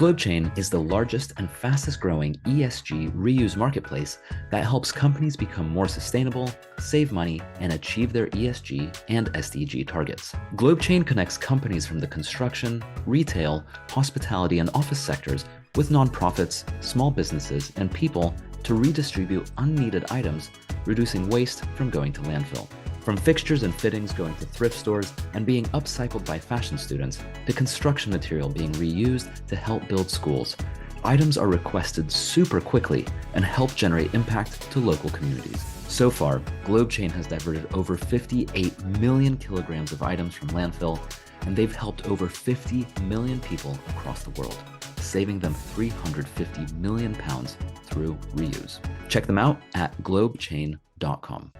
GlobeChain is the largest and fastest growing ESG reuse marketplace that helps companies become more sustainable, save money, and achieve their ESG and SDG targets. GlobeChain connects companies from the construction, retail, hospitality, and office sectors with nonprofits, small businesses, and people to redistribute unneeded items, reducing waste from going to landfill. From fixtures and fittings going to thrift stores and being upcycled by fashion students, to construction material being reused to help build schools, items are requested super quickly and help generate impact to local communities. So far, GlobeChain has diverted over 58 million kilograms of items from landfill, and they've helped over 50 million people across the world, saving them 350 million pounds through reuse. Check them out at globechain.com.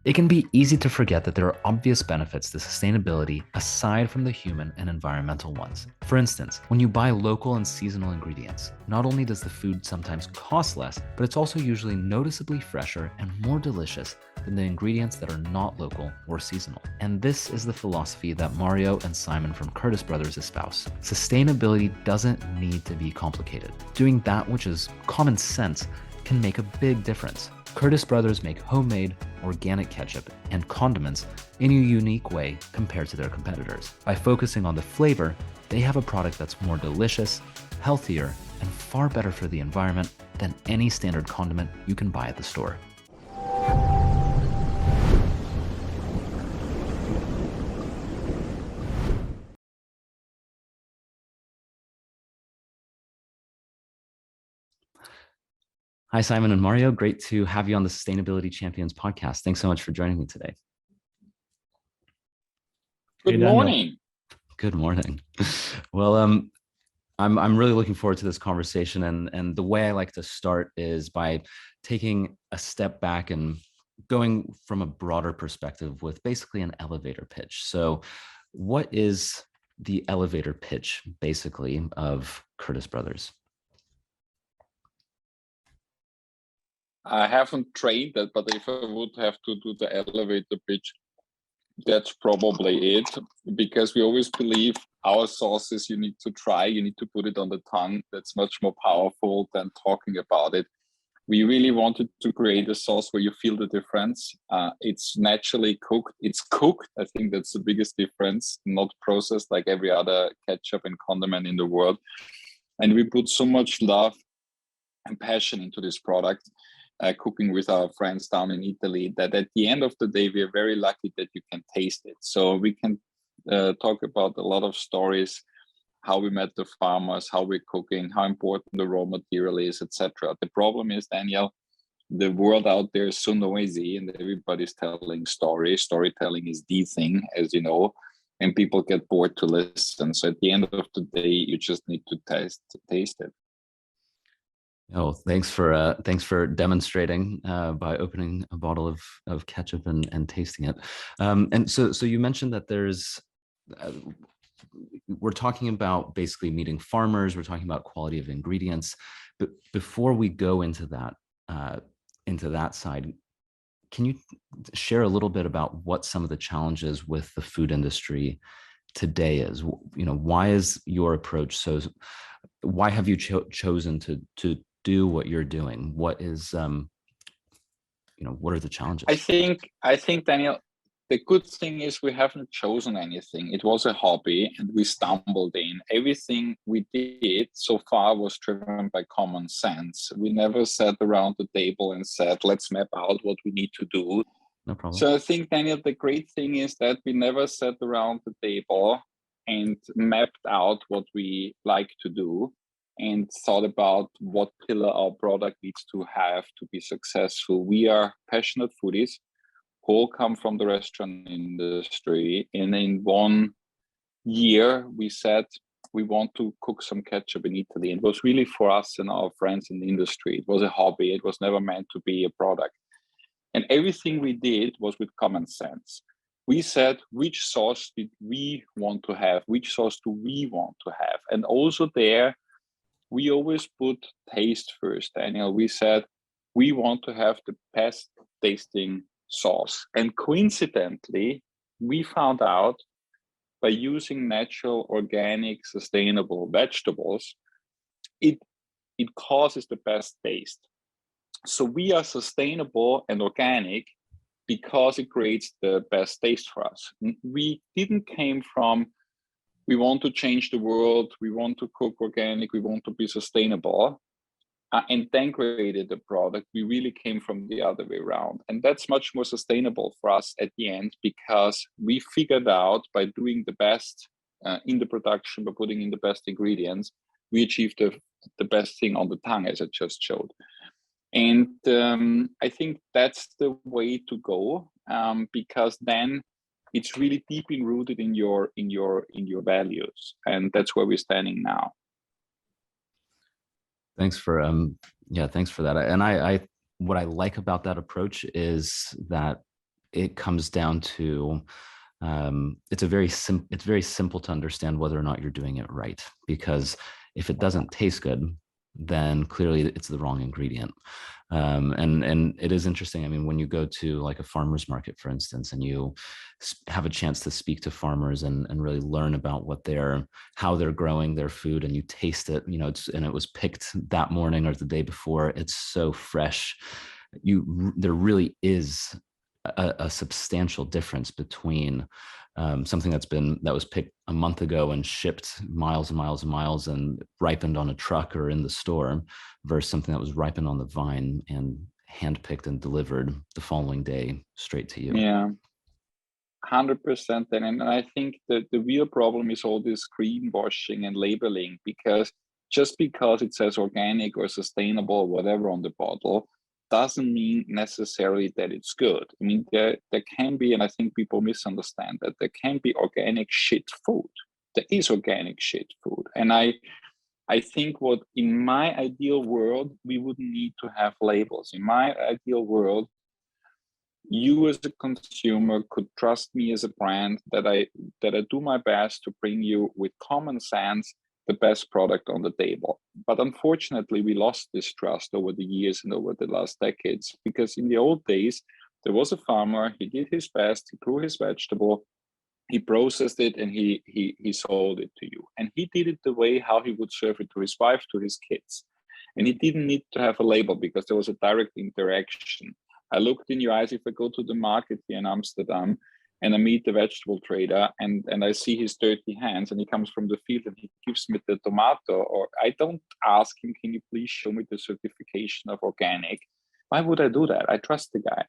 It can be easy to forget that there are obvious benefits to sustainability aside from the human and environmental ones. For instance, when you buy local and seasonal ingredients, not only does the food sometimes cost less, but it's also usually noticeably fresher and more delicious than the ingredients that are not local or seasonal. And this is the philosophy that Mario and Simon from Curtice Brothers espouse. Sustainability doesn't need to be complicated. Doing that which is common sense can make a big difference. Curtice Brothers make homemade, organic ketchup and condiments in a unique way compared to their competitors. By focusing on the flavor, they have a product that's more delicious, healthier, and far better for the environment than any standard condiment you can buy at the store. Hi, Simon and Mario. Great to have you on the Sustainability Champions podcast. Thanks so much for joining me today. Good morning. Good morning. Well, I'm really looking forward to this conversation, and the way I like to start is by taking a step back and going from a broader perspective with basically an elevator pitch. So, what is the elevator pitch, basically, of Curtice Brothers? I haven't trained that, but if I would have to do the elevator pitch, that's probably it, because we always believe our sauces you need to try, you need to put it on the tongue. That's much more powerful than talking about it. We really wanted to create a sauce where you feel the difference. It's naturally cooked. It's cooked. I think that's the biggest difference, not processed like every other ketchup and condiment in the world. And we put so much love and passion into this product. Cooking with our friends down in Italy, that at the end of the day, we are very lucky that you can taste it. So we can talk about a lot of stories, how we met the farmers, how we're cooking, how important the raw material is, etc. The problem is, Daniel, the world out there is so noisy and everybody's telling stories. Storytelling is the thing, as you know, and people get bored to listen. So at the end of the day, you just need to taste it. Oh, thanks for demonstrating by opening a bottle of ketchup and tasting it. And so you mentioned that there's we're talking about basically meeting farmers. We're talking about quality of ingredients. But before we go into that side, can you share a little bit about what some of the challenges with the food industry today is? Why is your approach so? Why have you chosen to do what you're doing? What is, what are the challenges? I think, Daniel, the good thing is we haven't chosen anything. It was a hobby and we stumbled in. Everything we did so far was driven by common sense. We never sat around the table and said, let's map out what we need to do. No problem. So I think, Daniel, the great thing is that we never sat around the table and mapped out what we like to do and thought about what pillar our product needs to have to be successful. We are passionate foodies who all come from the restaurant industry. And in 1 year, we said we want to cook some ketchup in Italy. It was really for us and our friends in the industry. It was a hobby. It was never meant to be a product. And everything we did was with common sense. We said, which sauce did we want to have? Which sauce do we want to have? And also there, we always put taste first, Daniel. We said, we want to have the best tasting sauce. And coincidentally, we found out by using natural, organic, sustainable vegetables, it causes the best taste. So we are sustainable and organic because it creates the best taste for us. We didn't came from, we want to change the world, we want to cook organic, we want to be sustainable, and then created the product. We really came from the other way around. And that's much more sustainable for us at the end, because we figured out by doing the best in the production, by putting in the best ingredients, we achieved the best thing on the tongue, as I just showed. And I think that's the way to go, because then it's really deeply rooted in your values, and that's where we're standing now. Thanks for thanks for that. And I what I like about that approach is that it comes down to it's very simple to understand whether or not you're doing it right, because if it doesn't taste good, then clearly it's the wrong ingredient. And it is interesting. I mean, when you go to like a farmer's market, for instance, and you have a chance to speak to farmers and really learn about how they're growing their food, and you taste it, and it was picked that morning or the day before, it's so fresh. There really is a substantial difference between something that was picked a month ago and shipped miles and miles and miles and ripened on a truck or in the store, versus something that was ripened on the vine and handpicked and delivered the following day straight to you. Yeah, 100%. And I think that the real problem is all this greenwashing and labeling, because just because it says organic or sustainable or whatever on the bottle doesn't mean necessarily that it's good. I mean, there can be, and I think people misunderstand that, there can be organic shit food. There is organic shit food. And I think what in my ideal world, we wouldn't need to have labels. In my ideal world, you as a consumer could trust me as a brand that I do my best to bring you with common sense the best product on the table. But unfortunately, we lost this trust over the years and over the last decades, because in the old days, there was a farmer, he did his best, he grew his vegetable, he processed it, and he sold it to you. And he did it the way how he would serve it to his wife, to his kids. And he didn't need to have a label, because there was a direct interaction. I looked in your eyes if I go to the market here in Amsterdam and I meet the vegetable trader and I see his dirty hands, and he comes from the field and he gives me the tomato, or I don't ask him, can you please show me the certification of organic? Why would I do that? I trust the guy.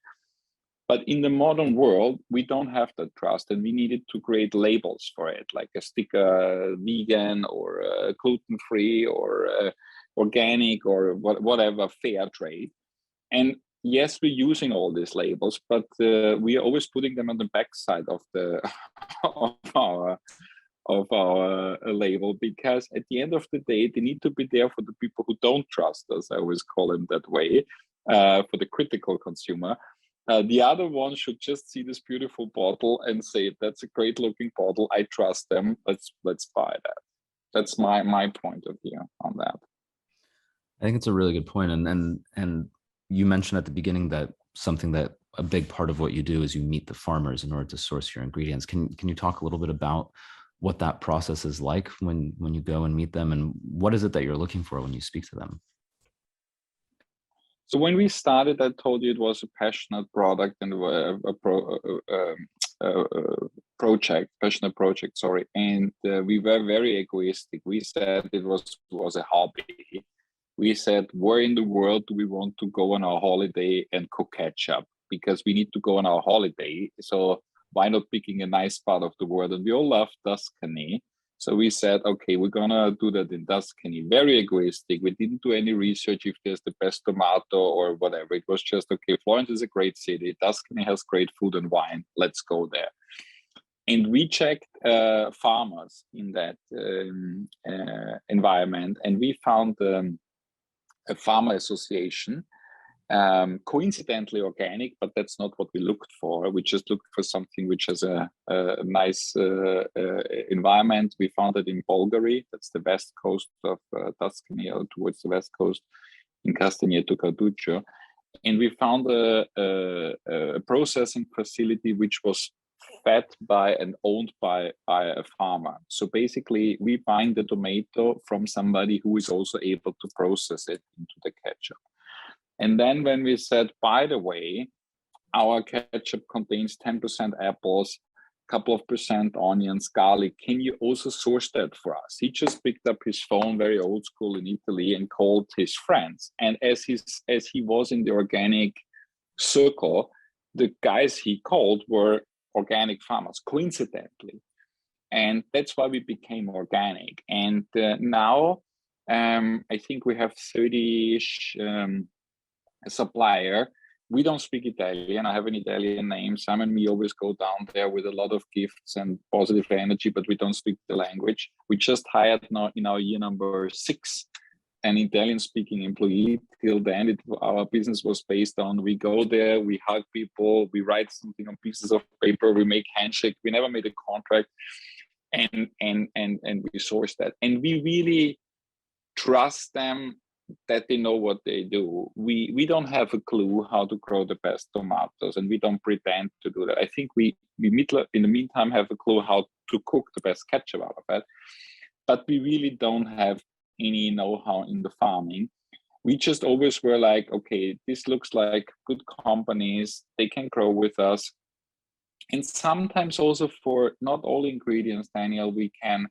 But in the modern world, we don't have that trust, and we needed to create labels for it, like a sticker, vegan or gluten-free or organic or whatever, fair trade. And yes, we're using all these labels, but we are always putting them on the backside of the of our label, because at the end of the day, they need to be there for the people who don't trust us. I always call them that way, for the critical consumer. The other one should just see this beautiful bottle and say, "That's a great looking bottle. I trust them. Let's buy that." That's my point of view on that. I think it's a really good point. And you mentioned at the beginning that something that a big part of what you do is you meet the farmers in order to source your ingredients. Can you talk a little bit about what that process is like when you go and meet them, and what is it that you're looking for when you speak to them? So when we started, I told you it was a passionate product and passionate project, sorry. And we were very egoistic. We said it was a hobby. We said, where in the world do we want to go on our holiday and cook ketchup? Because we need to go on our holiday. So why not picking a nice part of the world? And we all love Tuscany. So we said, okay, we're going to do that in Tuscany. Very egoistic. We didn't do any research if there's the best tomato or whatever. It was just, okay, Florence is a great city. Tuscany has great food and wine. Let's go there. And we checked farmers in that environment. And we found a farmer association, coincidentally organic, but that's not what we looked for. We just looked for something which has a nice environment. We found it in Bulgaria. That's the west coast of Tuscany, or towards the west coast, in Castagneto Carduccio. And we found a processing facility which was fed by and owned by a farmer. So basically, we buying the tomato from somebody who is also able to process it into the ketchup. And then when we said, by the way, our ketchup contains 10% apples, couple of percent onions, garlic. Can you also source that for us? He just picked up his phone, very old school in Italy, and called his friends. And as he was in the organic circle, the guys he called were organic farmers, coincidentally. And that's why we became organic. And now I think we have 30-ish supplier. We don't speak Italian. I have an Italian name. Sam and me always go down there with a lot of gifts and positive energy, but we don't speak the language. We just hired now in our year number 6 an Italian-speaking employee. Till then, our business was based on we go there, we hug people, we write something on pieces of paper, we make handshake. We never made a contract, and we source that. And we really trust them that they know what they do. We don't have a clue how to grow the best tomatoes, and we don't pretend to do that. I think we in the meantime have a clue how to cook the best ketchup out of it, but we really don't have any know-how in the farming. We just always were like, okay, this looks like good companies, they can grow with us. And sometimes also for not all ingredients, Daniel, we can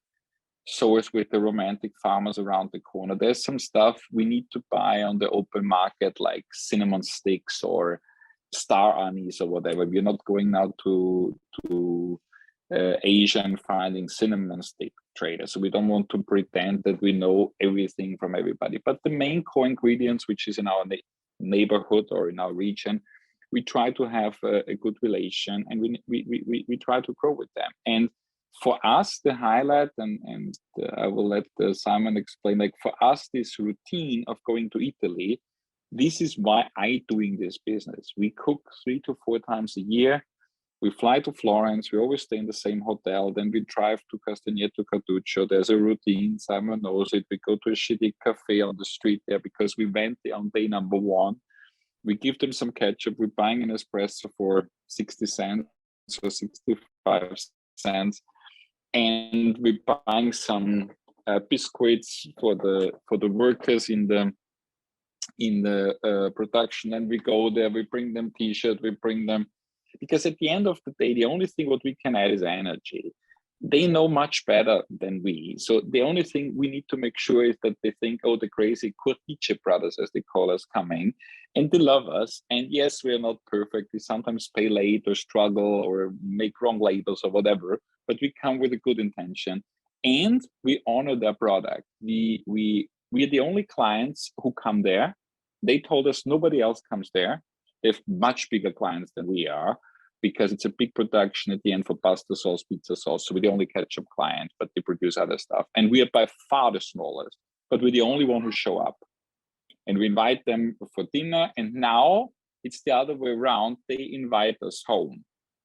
source with the romantic farmers around the corner. There's some stuff we need to buy on the open market, like cinnamon sticks or star anise or whatever. We're not going now to Asia and finding cinnamon stick traders. So we don't want to pretend that we know everything from everybody. But the main core ingredients, which is in our neighborhood or in our region, we try to have a good relation, and we try to grow with them. And for us, the highlight, and I will let Simon explain, like for us, this routine of going to Italy, this is why I'm doing this business. We cook 3 to 4 times a year. We fly to Florence. We always stay in the same hotel. Then we drive to Castagneto Carduccio. There's a routine. Simon knows it. We go to a shitty cafe on the street there because we went there on day number 1. We give them some ketchup. We're buying an espresso for 60 cents or 65 cents. And we're buying some biscuits for the workers in the production. And we go there, we bring them t-shirt, we bring them, because at the end of the day, the only thing what we can add is energy. They know much better than we. So the only thing we need to make sure is that they think, oh, the crazy Curtice Brothers, as they call us, coming, and they love us. And yes, we are not perfect. We sometimes pay late or struggle or make wrong labels or whatever, but we come with a good intention and we honor their product. We are the only clients who come there. They told us nobody else comes there. They have much bigger clients than we are, because it's a big production at the end for pasta sauce, pizza sauce. So we're the only ketchup client, but they produce other stuff. And we are by far the smallest, but we're the only one who show up. And we invite them for dinner. And now it's the other way around. They invite us home.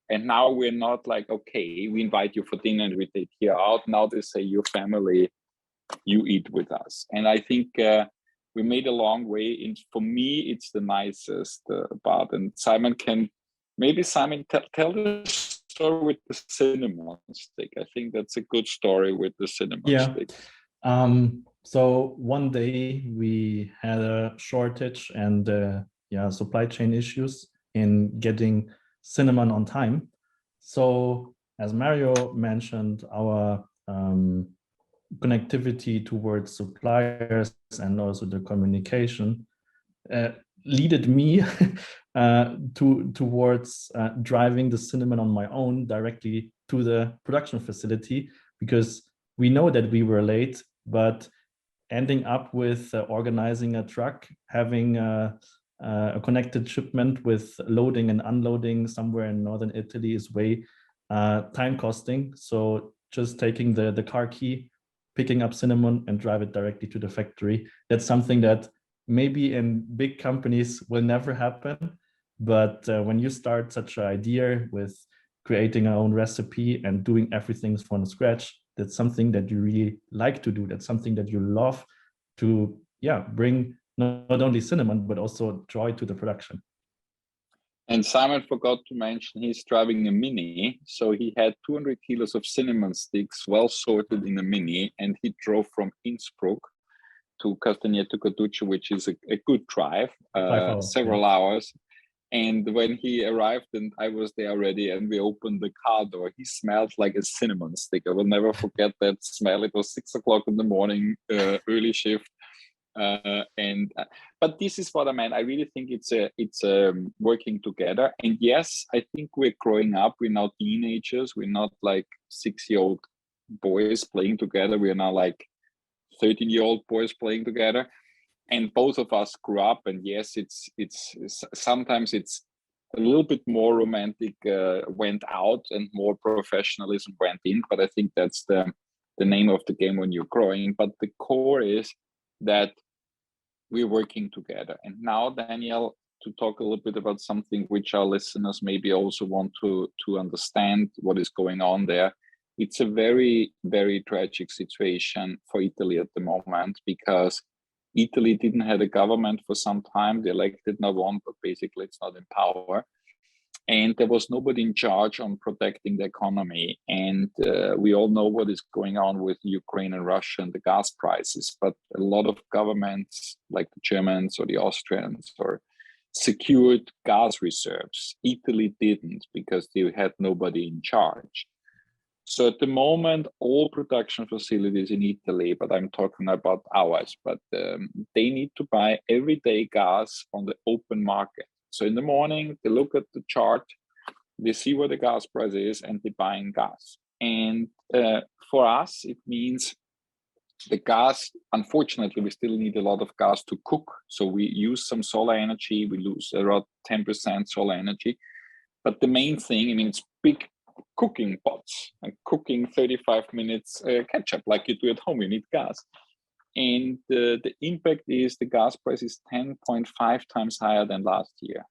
And now we're not like, okay, we invite you for dinner and we take you out. Now they say, your family, you eat with us. And I think we made a long way. And for me, it's the nicest part. And Simon can, maybe Simon, tell the story with the cinnamon stick. I think that's a good story with the cinnamon stick. So one day we had a shortage and supply chain issues in getting cinnamon on time. So as Mario mentioned, our connectivity towards suppliers and also the communication leaded me towards driving the cinnamon on my own directly to the production facility, because we know that we were late, but ending up with organizing a truck, having a connected shipment with loading and unloading somewhere in northern Italy is way time costing. So just taking the car key, picking up cinnamon and drive it directly to the factory. That's something that maybe in big companies will never happen. But when you start such an idea with creating our own recipe and doing everything from scratch, that's something that you really like to do. That's something that you love to, bring not only cinnamon, but also joy to the production. And Simon forgot to mention he's driving a Mini. So he had 200 kilos of cinnamon sticks, well sorted in a Mini. And he drove from Innsbruck to Castagneto Carducci, which is a good drive, several hours. And when he arrived and I was there already and we opened the car door, he smelled like a cinnamon stick. I will never forget that smell. It was 6 o'clock in the morning, early shift. But this is what I meant. I really think it's working together. And yes, I think we're growing up. We're now teenagers. We're not like 6-year-old boys playing together. We are now like 13-year-old boys playing together. And both of us grew up. And yes, it's sometimes it's a little bit more romantic went out and more professionalism went in. But I think that's the name of the game when you're growing. But the core is that we're working together. And now, Daniel, to talk a little bit about something which our listeners maybe also want to understand what is going on there. It's a very, very tragic situation for Italy at the moment, because Italy didn't have a government for some time. They elected now one, but basically it's not in power. And there was nobody in charge on protecting the economy. And we all know what is going on with Ukraine and Russia and the gas prices. But a lot of governments, like the Germans or the Austrians, secured gas reserves. Italy didn't, because they had nobody in charge. So at the moment, all production facilities in Italy, but I'm talking about ours, but they need to buy everyday gas on the open market. So in the morning, they look at the chart, they see what the gas price is, and they're buying gas. And for us, it means the gas, unfortunately, we still need a lot of gas to cook. So we use some solar energy, we lose around 10% solar energy. But the main thing, I mean, it's big cooking pots, and cooking 35 minutes ketchup like you do at home, you need gas. And the impact is the gas price is 10.5 times higher than last year.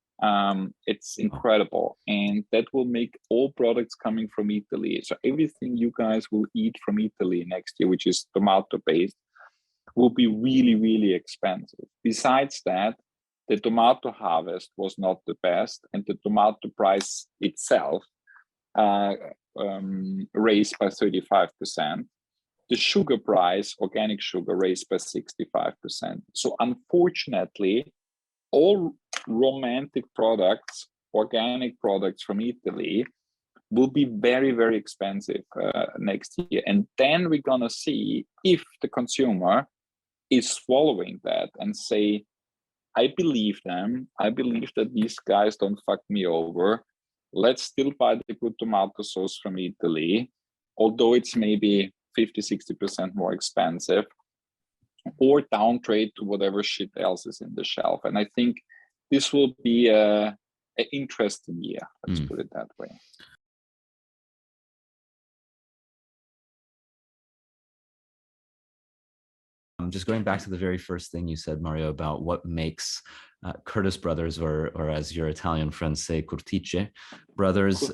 It's incredible. And that will make all products coming from Italy. So everything you guys will eat from Italy next year, which is tomato based, will be really, really expensive. Besides that, the tomato harvest was not the best, and the tomato price itself raised by 35%. The sugar price, organic sugar, raised by 65%. So unfortunately, all romantic products, organic products from Italy, will be very, very expensive next year. And then we're going to see if the consumer is swallowing that and say, I believe them. I believe that these guys don't fuck me over. Let's still buy the good tomato sauce from Italy, although it's maybe 50-60% more expensive, or downtrade to whatever shit else is in the shelf. And I think this will be an interesting year, let's put it that way. Just going back to the very first thing you said, Mario, about what makes Curtice Brothers, or as your Italian friends say, Curtice Brothers,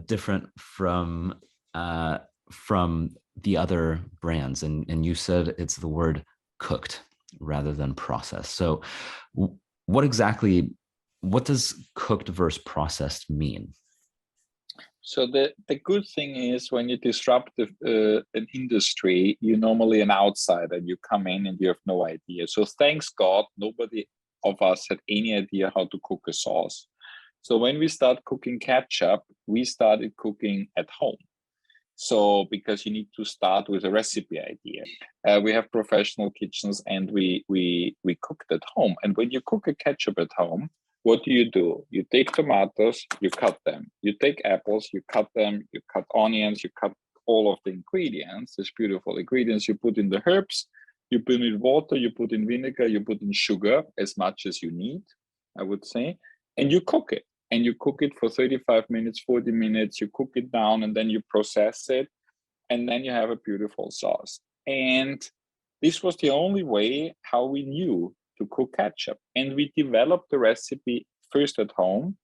different from the other brands. And you said it's the word cooked rather than processed. So what does cooked versus processed mean? So the good thing is, when you disrupt an industry, you're normally an outsider. You come in and you have no idea. So thanks God, nobody of us had any idea how to cook a sauce. So when we start cooking ketchup, we started cooking at home. So because you need to start with a recipe idea. We have professional kitchens, and we cooked at home. And when you cook a ketchup at home, what do? You take tomatoes, you cut them. You take apples, you cut them. You cut onions, you cut all of the ingredients, these beautiful ingredients. You put in the herbs, you put in water, you put in vinegar, you put in sugar, as much as you need, I would say, and you cook it. And you cook it for 35 minutes, 40 minutes, you cook it down, and then you process it, and then you have a beautiful sauce. And this was the only way how we knew to cook ketchup. And we developed the recipe first at home.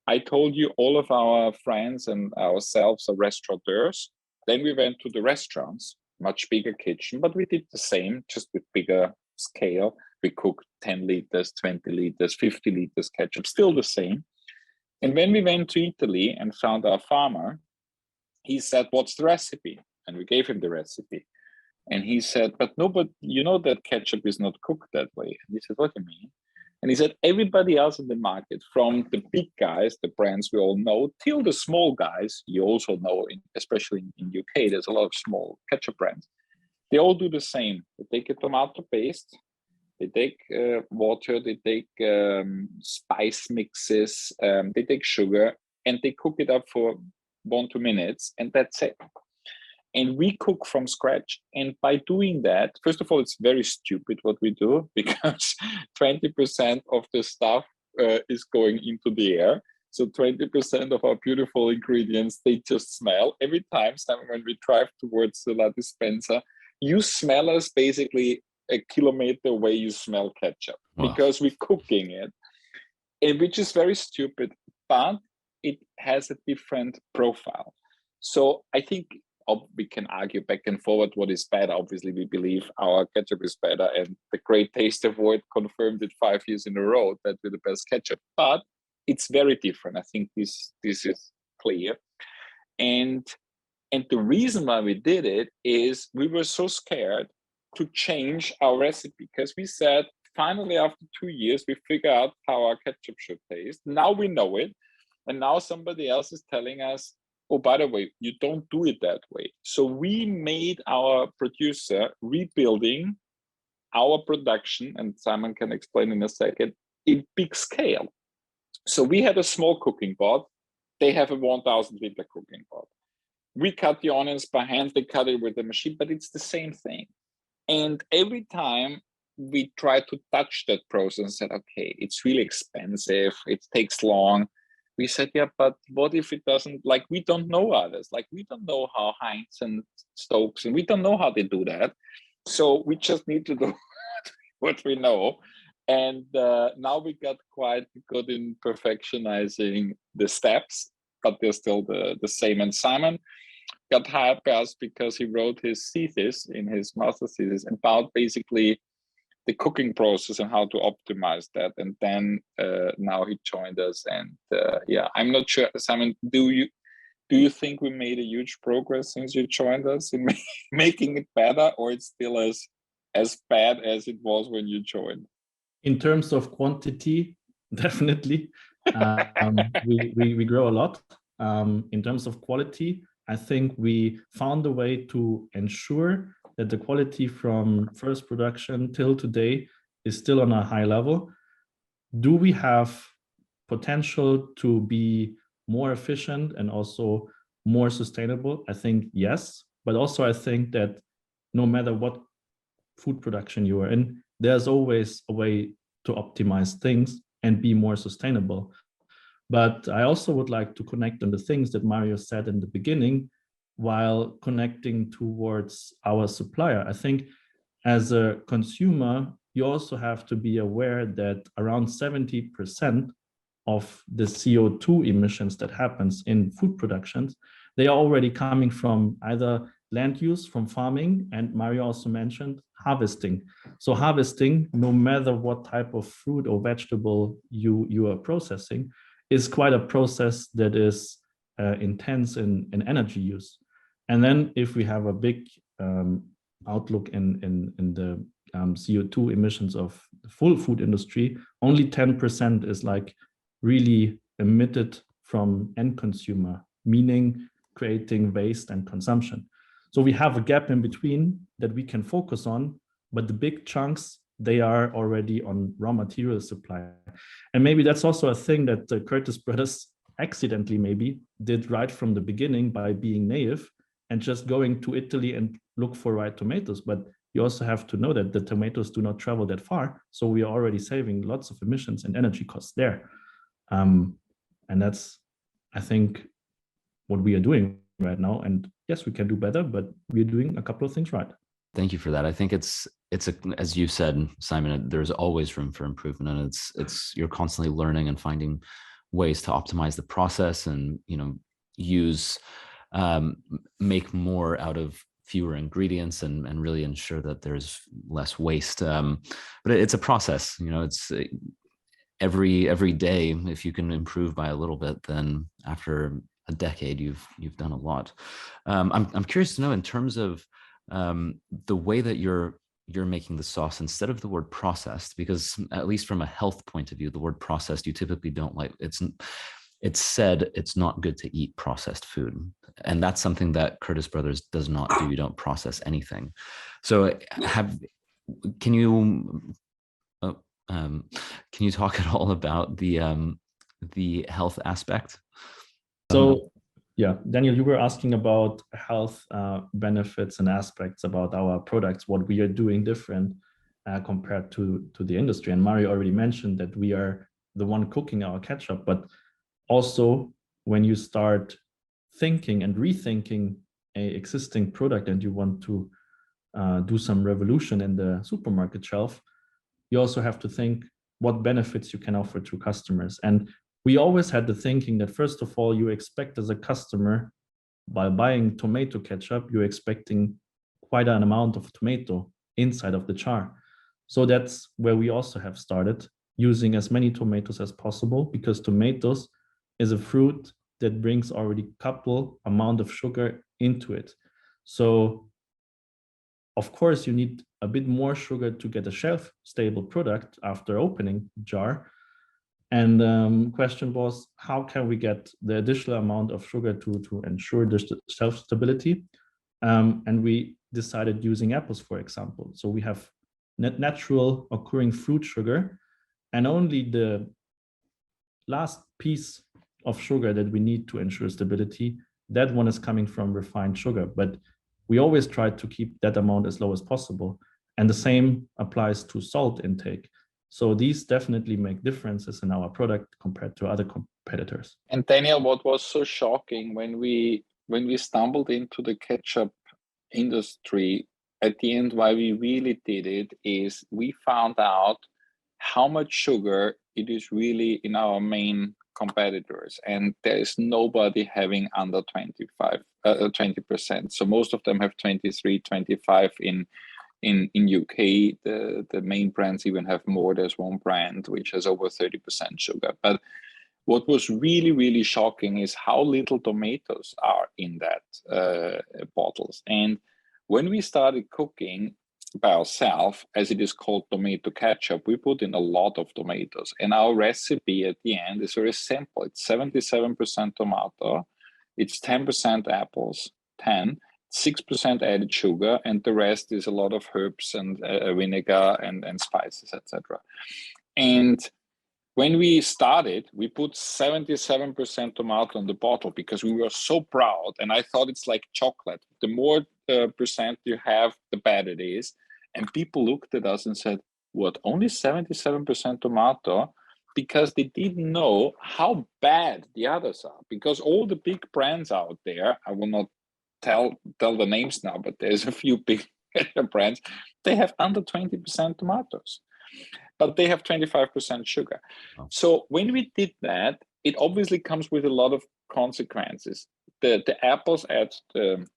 I told you all of our friends and ourselves are restaurateurs. Then we went to the restaurants, much bigger kitchen, but we did the same, just with bigger scale. We cook 10 liters, 20 liters, 50 liters ketchup, still the same. And when we went to Italy and found our farmer, he said, what's the recipe? And we gave him the recipe. And he said, but no, but you know that ketchup is not cooked that way. And he said, what do you mean? And he said, everybody else in the market, from the big guys, the brands we all know, till the small guys, you also know, especially in UK, there's a lot of small ketchup brands. They all do the same. They take a tomato paste, they take water, they take spice mixes, they take sugar, and they cook it up for 1-2 minutes, and that's it. And we cook from scratch. And by doing that, first of all, it's very stupid what we do, because 20% of the stuff is going into the air. So 20% of our beautiful ingredients, they just smell. Every time when we drive towards the La Dispensa, you smell us basically a kilometer away, you smell ketchup. Wow. Because we're cooking it, and which is very stupid, but it has a different profile. So I think we can argue back and forward what is better. Obviously, we believe our ketchup is better, and the Great Taste Award confirmed it 5 years in a row that we're the best ketchup. But it's very different. I think this is clear. And the reason why we did it is we were so scared to change our recipe, because we said, finally, after 2 years, we figure out how our ketchup should taste. Now we know it. And now somebody else is telling us, oh, by the way, you don't do it that way. So we made our producer rebuilding our production, and Simon can explain in a second, in big scale. So we had a small cooking pot. They have a 1,000 liter cooking pot. We cut the onions by hand, they cut it with the machine, but it's the same thing. And every time we tried to touch that process and said, okay, it's really expensive, it takes long. We said, yeah, but what if it doesn't, like, we don't know others. Like, we don't know how Heinz and Stokes, and we don't know how they do that. So we just need to do what we know. And now we got quite good in perfectionizing the steps, but they're still the same. And Simon got hired by us because he wrote his thesis, in his master's thesis, about basically the cooking process and how to optimize that. And then now he joined us. And yeah, I'm not sure, Simon, do you think we made a huge progress since you joined us in making it better, or it's still as bad as it was when you joined? In terms of quantity, definitely. We grow a lot. In terms of quality, I think we found a way to ensure that the quality from first production till today is still on a high level. Do we have potential to be more efficient and also more sustainable? I think yes, but also I think that no matter what food production you are in, there's always a way to optimize things and be more sustainable. But I also would like to connect on the things that Mario said in the beginning, while connecting towards our supplier. I think as a consumer, you also have to be aware that around 70% of the CO2 emissions that happens in food productions, they are already coming from either land use, from farming, and Mario also mentioned harvesting. So harvesting, no matter what type of fruit or vegetable you are processing, is quite a process that is intense in energy use. And then if we have a big outlook in the CO2 emissions of the full food industry, only 10% is like really emitted from end consumer, meaning creating waste and consumption. So we have a gap in between that we can focus on, but the big chunks, they are already on raw material supply. And maybe that's also a thing that the Curtice Brothers accidentally maybe did right from the beginning by being naive and just going to Italy and look for right tomatoes. But you also have to know that the tomatoes do not travel that far. So we are already saving lots of emissions and energy costs there. And that's, I think, what we are doing right now. And yes, we can do better, but we're doing a couple of things right. Thank you for that. I think it's as you said, Simon, there's always room for improvement, and it's you're constantly learning and finding ways to optimize the process and use make more out of fewer ingredients and really ensure that there's less waste. But it's a process, you know, it's every day, if you can improve by a little bit, then after a decade, you've done a lot. I'm curious to know, in terms of the way that you're making the sauce, instead of the word processed, because at least from a health point of view, the word processed, you typically don't like. It's said it's not good to eat processed food, and that's something that Curtice Brothers does not do. You don't process anything. So can you can you talk at all about the health aspect? So yeah, Daniel, you were asking about health benefits and aspects about our products, what we are doing different compared to the industry. And Mario already mentioned that we are the one cooking our ketchup, but also when you start thinking and rethinking a existing product and you want to do some revolution in the supermarket shelf, you also have to think what benefits you can offer to customers. And we always had the thinking that, first of all, you expect as a customer, by buying tomato ketchup, you're expecting quite an amount of tomato inside of the jar. So that's where we also have started, using as many tomatoes as possible, because tomatoes is a fruit that brings already couple amount of sugar into it. So of course you need a bit more sugar to get a shelf stable product after opening jar. And question was, how can we get the additional amount of sugar to ensure the shelf stability? And we decided using apples, for example. So we have natural occurring fruit sugar, and only the last piece of sugar that we need to ensure stability, that one is coming from refined sugar. But we always try to keep that amount as low as possible. And the same applies to salt intake. So these definitely make differences in our product compared to other competitors. And Daniel, what was so shocking when we stumbled into the ketchup industry, at the end, why we really did it is we found out how much sugar it is really in our main competitors, and there is nobody having under 20%. So most of them have 23, 25 in UK. The main brands even have more. There's one brand which has over 30% sugar. But what was really, really shocking is how little tomatoes are in that bottles. And when we started cooking by ourselves, as it is called tomato ketchup, we put in a lot of tomatoes. And our recipe at the end is very simple. It's 77% tomato, it's 10% apples, 6% added sugar, and the rest is a lot of herbs and vinegar and spices, etc. And when we started, we put 77% tomato on the bottle because we were so proud. And I thought it's like chocolate. The more percent you have, the better it is. And people looked at us and said, what, only 77% tomato? Because they didn't know how bad the others are. Because all the big brands out there, I will not tell the names now, but there's a few big brands, they have under 20% tomatoes, but they have 25% sugar. Oh. So when we did that, it obviously comes with a lot of consequences. The apples add the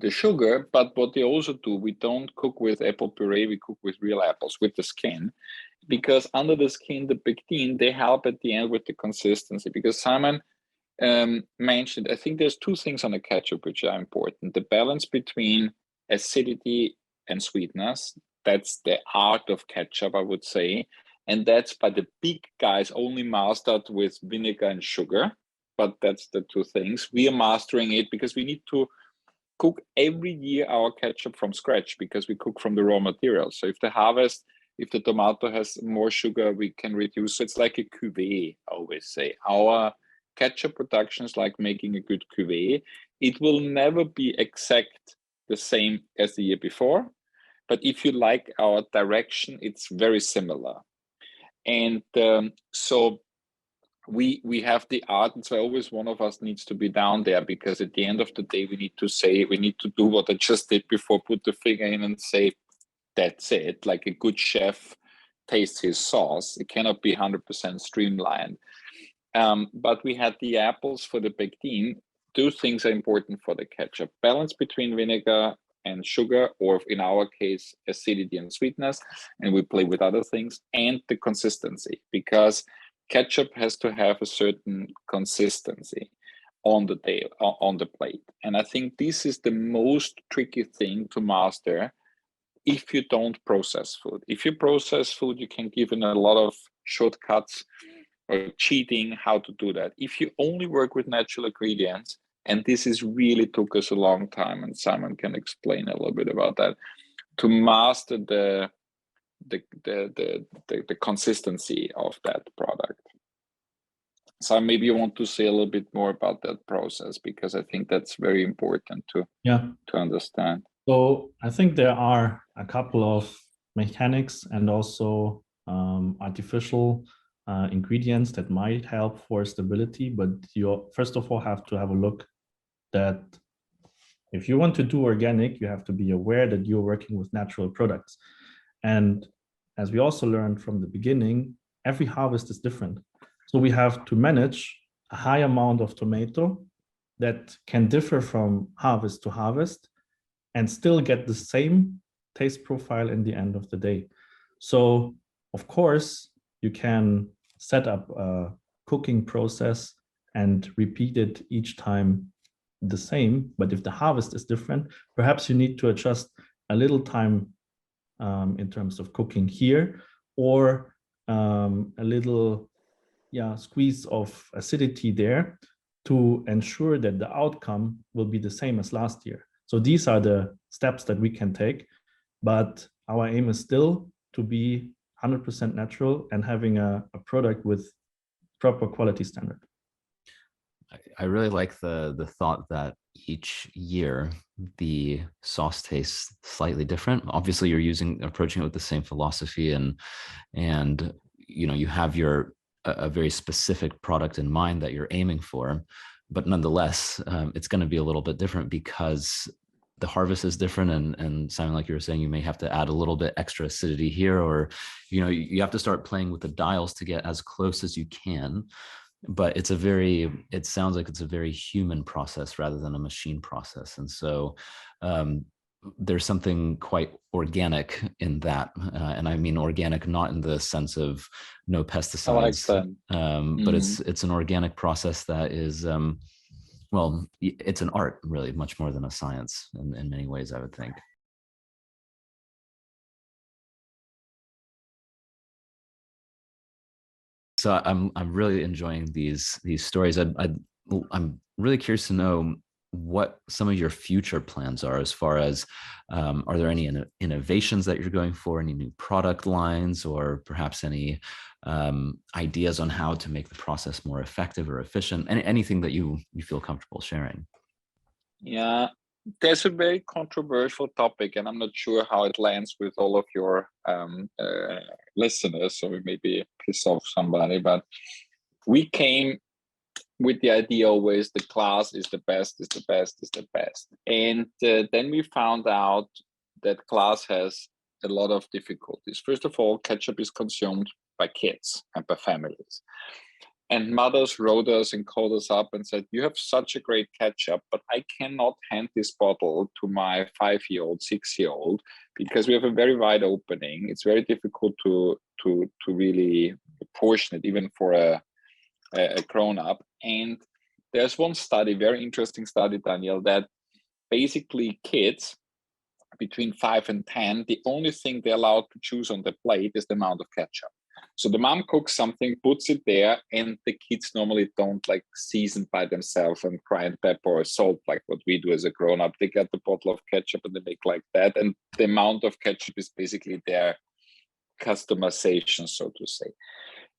sugar, but what they also do, we don't cook with apple puree, we cook with real apples, with the skin, because under the skin, the pectin, they help at the end with the consistency. Because Simon mentioned, I think there's two things on the ketchup which are important: the balance between acidity and sweetness. That's the art of ketchup, I would say, and that's by the big guys only mastered with vinegar and sugar. But that's the two things. We are mastering it because we need to cook every year our ketchup from scratch, because we cook from the raw materials. So if the tomato has more sugar, we can reduce. So it's like a cuvee, I always say. Our ketchup production is like making a good cuvee. It will never be exact the same as the year before, but if you like our direction, it's very similar. And so we have the art, and so always one of us needs to be down there, because at the end of the day, we need to do what I just did before, put the finger in and say, that's it. Like a good chef tastes his sauce. It cannot be 100% streamlined. But we had the apples for the pectin. two things are important for the ketchup: balance between vinegar and sugar, or in our case, acidity and sweetness, and we play with other things, and the consistency, because ketchup has to have a certain consistency on the plate. And I think this is the most tricky thing to master if you don't process food. If you process food, you can give in a lot of shortcuts or cheating how to do that. If you only work with natural ingredients, and this is really took us a long time, and Simon can explain a little bit about that, to master the consistency of that product. So maybe you want to say a little bit more about that process, because I think that's very important to understand. So I think there are a couple of mechanics and also artificial ingredients that might help for stability, but you first of all have to have a look that if you want to do organic, you have to be aware that you're working with natural products. And as we also learned from the beginning, every harvest is different. So we have to manage a high amount of tomato that can differ from harvest to harvest and still get the same taste profile in the end of the day. So of course, you can set up a cooking process and repeat it each time the same, but if the harvest is different, perhaps you need to adjust a little time in terms of cooking here, or a little squeeze of acidity there to ensure that the outcome will be the same as last year. So these are the steps that we can take, but our aim is still to be 100% natural and having a product with proper quality standard. I really like the thought that each year the sauce tastes slightly different. Obviously, you're approaching it with the same philosophy, and you have a very specific product in mind that you're aiming for, but nonetheless, it's going to be a little bit different because the harvest is different, and Simon, like you were saying, you may have to add a little bit extra acidity here, or you have to start playing with the dials to get as close as you can. But it sounds like it's a very human process rather than a machine process. And so there's something quite organic in that. And I mean organic, not in the sense of no pesticides, but it's an organic process that is, well, it's an art, really, much more than a science in many ways, I would think. So I'm really enjoying these stories. I'm really curious to know what some of your future plans are, as far as are there any innovations that you're going for, any new product lines, or perhaps any ideas on how to make the process more effective or efficient, anything that you feel comfortable sharing? Yeah, there's a very controversial topic, and I'm not sure how it lands with all of your listeners, so we maybe piss off somebody, but we came with the idea always the glass is the best, is the best, is the best. And then we found out that glass has a lot of difficulties. First of all, ketchup is consumed by kids and by families. And mothers wrote us and called us up and said, you have such a great ketchup, but I cannot hand this bottle to my 5-year-old, 6-year-old, because we have a very wide opening. It's very difficult to really portion it, even for a grown-up. And there's one study, very interesting study, Daniel, that basically kids between 5 and 10, the only thing they're allowed to choose on the plate is the amount of ketchup. So the mom cooks something, puts it there, and the kids normally don't like season by themselves and cayenne pepper or salt like what we do as a grown-up. They get the bottle of ketchup and they make like that. And the amount of ketchup is basically their customization, so to say.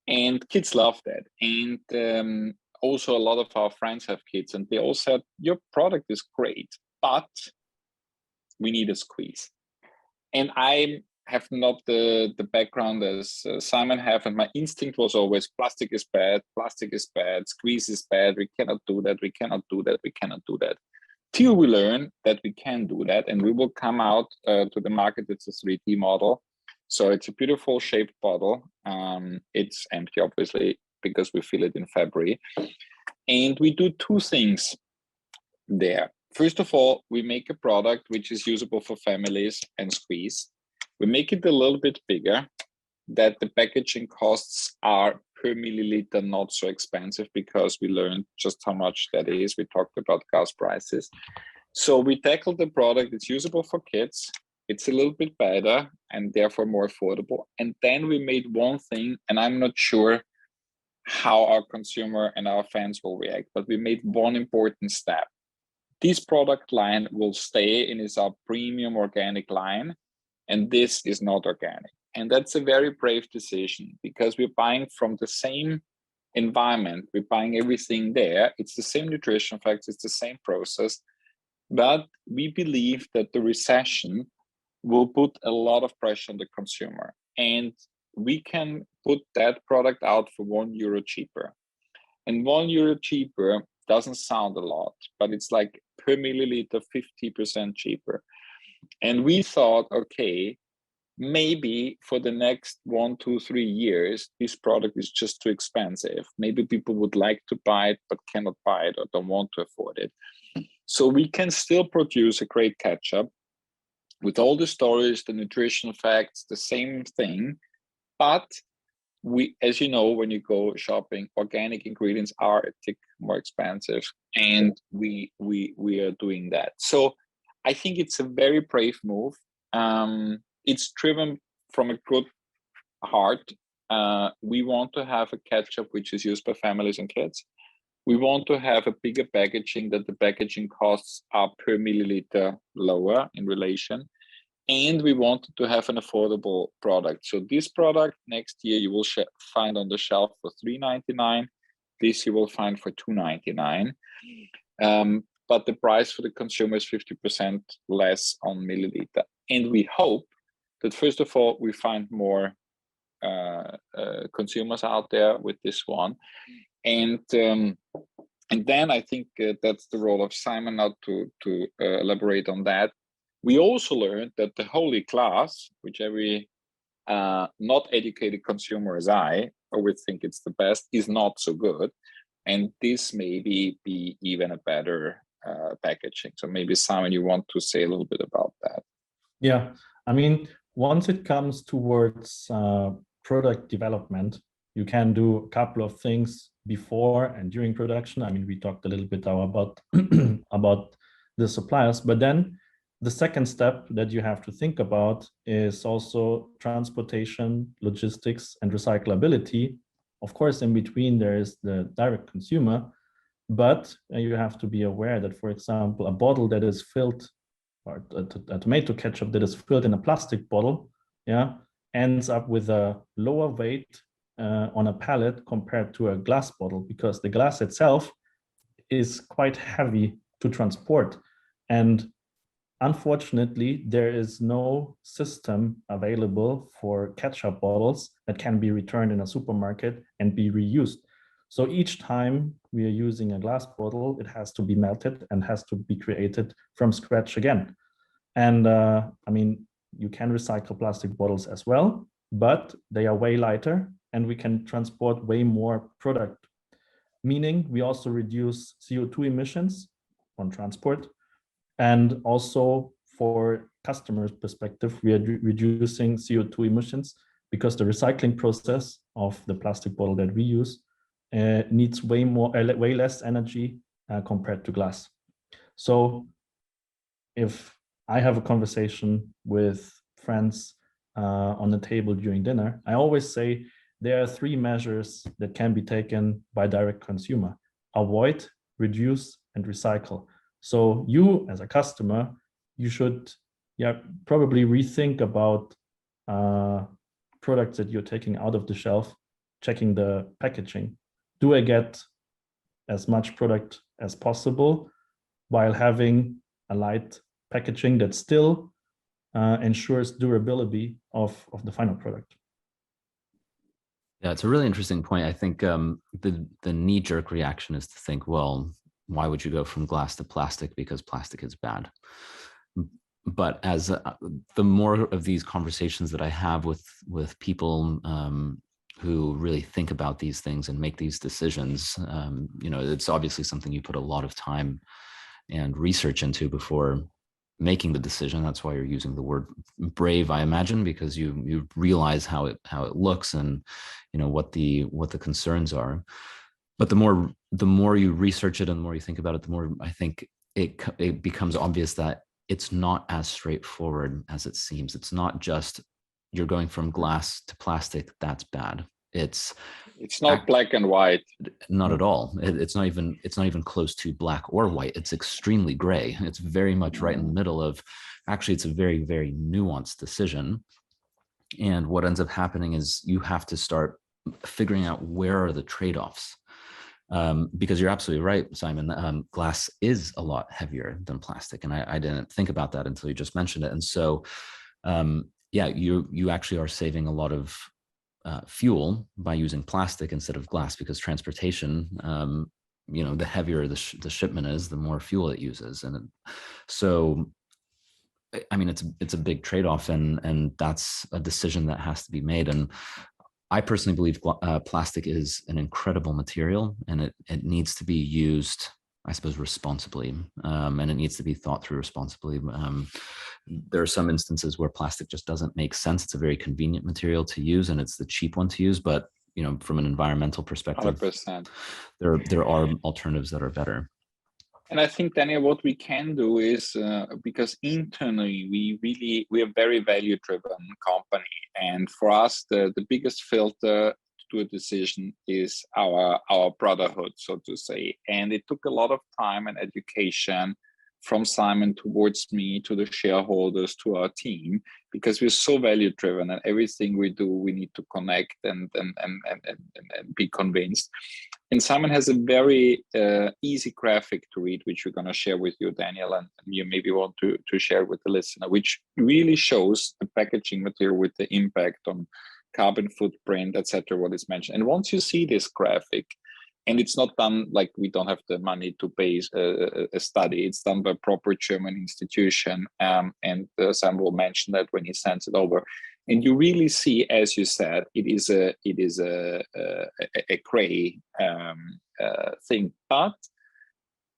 And kids love that. And also a lot of our friends have kids, and they all said, your product is great, but we need a squeeze. And I have not the background as Simon have, and my instinct was always plastic is bad, squeeze is bad, we cannot do that, we cannot do that, we cannot do that. Till we learn that we can do that, and we will come out to the market. It's a 3D model. So it's a beautiful shaped bottle. It's empty, obviously, because we fill it in February. And we do two things there. First of all, we make a product which is usable for families and squeeze. We make it a little bit bigger, that the packaging costs are per milliliter not so expensive, because we learned just how much that is. We talked about gas prices. So we tackled the product. It's usable for kids. It's a little bit better and therefore more affordable. And then we made one thing, and I'm not sure how our consumer and our fans will react, but we made one important step. This product line will stay and is our premium organic line, and this is not organic. And that's a very brave decision, because we're buying from the same environment. We're buying everything there. It's the same nutrition facts, it's the same process, but we believe that the recession will put a lot of pressure on the consumer, and we can put that product out for €1 cheaper. And €1 cheaper doesn't sound a lot, but it's like per milliliter 50% cheaper. And we thought, okay, maybe for the next 1, 2, 3 years, this product is just too expensive. Maybe people would like to buy it, but cannot buy it or don't want to afford it. So we can still produce a great ketchup with all the stories, the nutrition facts, the same thing. But we, as you know, when you go shopping, organic ingredients are a tick more expensive, and we are doing that. So I think it's a very brave move. It's driven from a good heart. We want to have a ketchup which is used by families and kids. We want to have a bigger packaging, that the packaging costs are per milliliter lower in relation. And we wanted to have an affordable product. So this product next year you will find on the shelf for $3.99. This you will find for $2.99. But the price for the consumer is 50% less on milliliter. And we hope that, first of all, we find more consumers out there with this one. And then I think that's the role of Simon now to elaborate on that. We also learned that the holy class, which every not educated consumer as I would think it's the best, is not so good. And this maybe be even a better packaging. So maybe Simon, you want to say a little bit about that? Yeah, I mean, once it comes towards product development, you can do a couple of things before and during production. I mean, we talked a little bit about about the suppliers, but then the second step that you have to think about is also transportation, logistics, and recyclability. Of course, in between there is the direct consumer, but you have to be aware that, for example, a bottle that is filled, or a tomato ketchup that is filled in a plastic bottle, yeah, ends up with a lower weight on a pallet compared to a glass bottle, because the glass itself is quite heavy to transport. And unfortunately, there is no system available for ketchup bottles that can be returned in a supermarket and be reused. So each time we are using a glass bottle, it has to be melted and has to be created from scratch again. And I mean, you can recycle plastic bottles as well, but they are way lighter and we can transport way more product, meaning we also reduce CO2 emissions on transport. And also for customers' perspective, we are reducing CO2 emissions because the recycling process of the plastic bottle that we use needs way less energy compared to glass. So if I have a conversation with friends on the table during dinner, I always say there are 3 measures that can be taken by direct consumer: avoid, reduce, and recycle. So you, as a customer, you should probably rethink about products that you're taking out of the shelf, checking the packaging. Do I get as much product as possible while having a light packaging that still ensures durability of the final product? Yeah, it's a really interesting point. I think the knee-jerk reaction is to think, well, why would you go from glass to plastic? Because plastic is bad. But as the more of these conversations that I have with people who really think about these things and make these decisions, you know, it's obviously something you put a lot of time and research into before making the decision. That's why you're using the word brave, I imagine, because you realize how it looks and what the concerns are. But the more you research it and the more you think about it, the more I think it becomes obvious that it's not as straightforward as it seems. It's not just you're going from glass to plastic, that's bad. It's not black and white. Not at all. It's not even close to black or white. It's extremely gray. It's very much right in the middle of, actually, it's a very, very nuanced decision. And what ends up happening is you have to start figuring out where are the trade-offs. Because you're absolutely right, Simon. Glass is a lot heavier than plastic, and I didn't think about that until you just mentioned it. And so, yeah, you actually are saving a lot of fuel by using plastic instead of glass, because transportation, the heavier the shipment is, the more fuel it uses, and so, I mean, it's a big trade-off, and that's a decision that has to be made. And I personally believe plastic is an incredible material, and it needs to be used, I suppose, responsibly, and it needs to be thought through responsibly. There are some instances where plastic just doesn't make sense. It's a very convenient material to use, and it's the cheap one to use. But from an environmental perspective, 100%. there are alternatives that are better. And I think, Daniel, what we can do is, because internally we are a very value-driven company, and for us the biggest filter to a decision is our brotherhood, so to say. And it took a lot of time and education from Simon towards me, to the shareholders, to our team, because we're so value-driven, and everything we do, we need to connect and be convinced. And Simon has a very easy graphic to read, which we're going to share with you, Daniel, and you maybe want to share with the listener, which really shows the packaging material with the impact on carbon footprint, etc., what is mentioned. And once you see this graphic, and it's not done like we don't have the money to pay a study, it's done by a proper German institution, and Simon will mention that when he sends it over. And you really see, as you said, it is a gray thing. But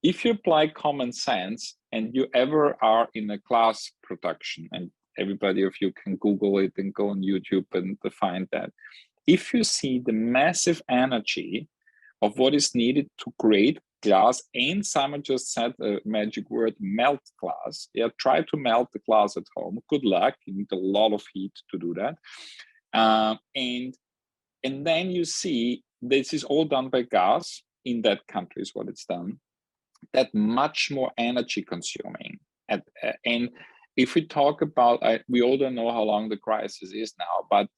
if you apply common sense, and you ever are in a glass production, and everybody of you can Google it and go on YouTube and find that, if you see the massive energy of what is needed to create glass, and Simon just said a magic word, melt glass. Yeah, try to melt the glass at home. Good luck. You need a lot of heat to do that. And then you see this is all done by gas in that country is what it's done. That much more energy consuming. And if we talk about, we all don't know how long the crisis is now, but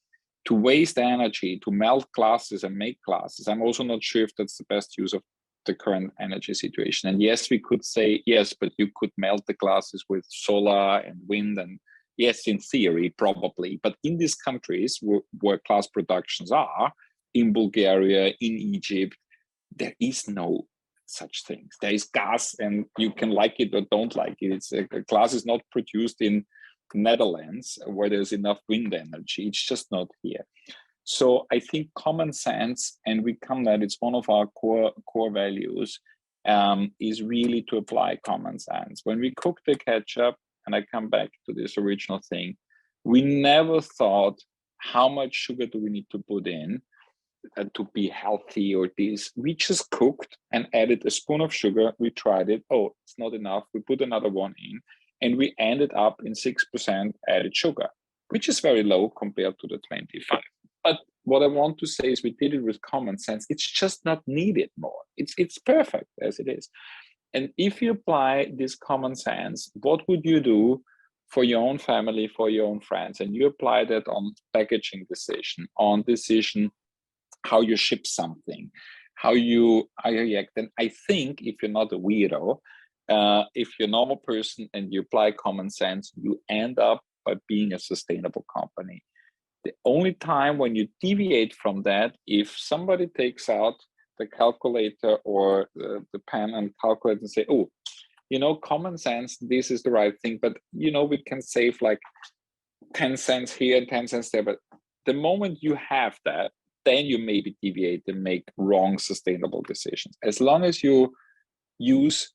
to waste energy to melt glasses and make glasses, I'm also not sure if that's the best use of the current energy situation. And yes, we could say, yes, but you could melt the glasses with solar and wind, and yes, in theory, probably. But in these countries where glass productions are, in Bulgaria, in Egypt, there is no such things. There is gas, and you can like it or don't like it. Glass is not produced in Netherlands where there's enough wind energy. It's just not here. So I think common sense, and we come that it's one of our core values, is really to apply common sense. When we cook the ketchup, and I come back to this original thing, we never thought how much sugar do we need to put in to be healthy or this. We just cooked and added a spoon of sugar. We tried it. Oh, it's not enough. We put another one in, and we ended up in 6% added sugar, which is very low compared to the 25. But what I want to say is we did it with common sense. It's just not needed more. It's perfect as it is. And if you apply this common sense, what would you do for your own family, for your own friends? And you apply that on packaging decision, on decision how you ship something, how you react. And I think if you're not a weirdo, if you're a normal person and you apply common sense, you end up by being a sustainable company. The only time when you deviate from that, if somebody takes out the calculator or the pen and calculate and say, oh, common sense, this is the right thing, but we can save like 10 cents here, 10 cents there. But the moment you have that, then you maybe deviate and make wrong sustainable decisions. As long as you use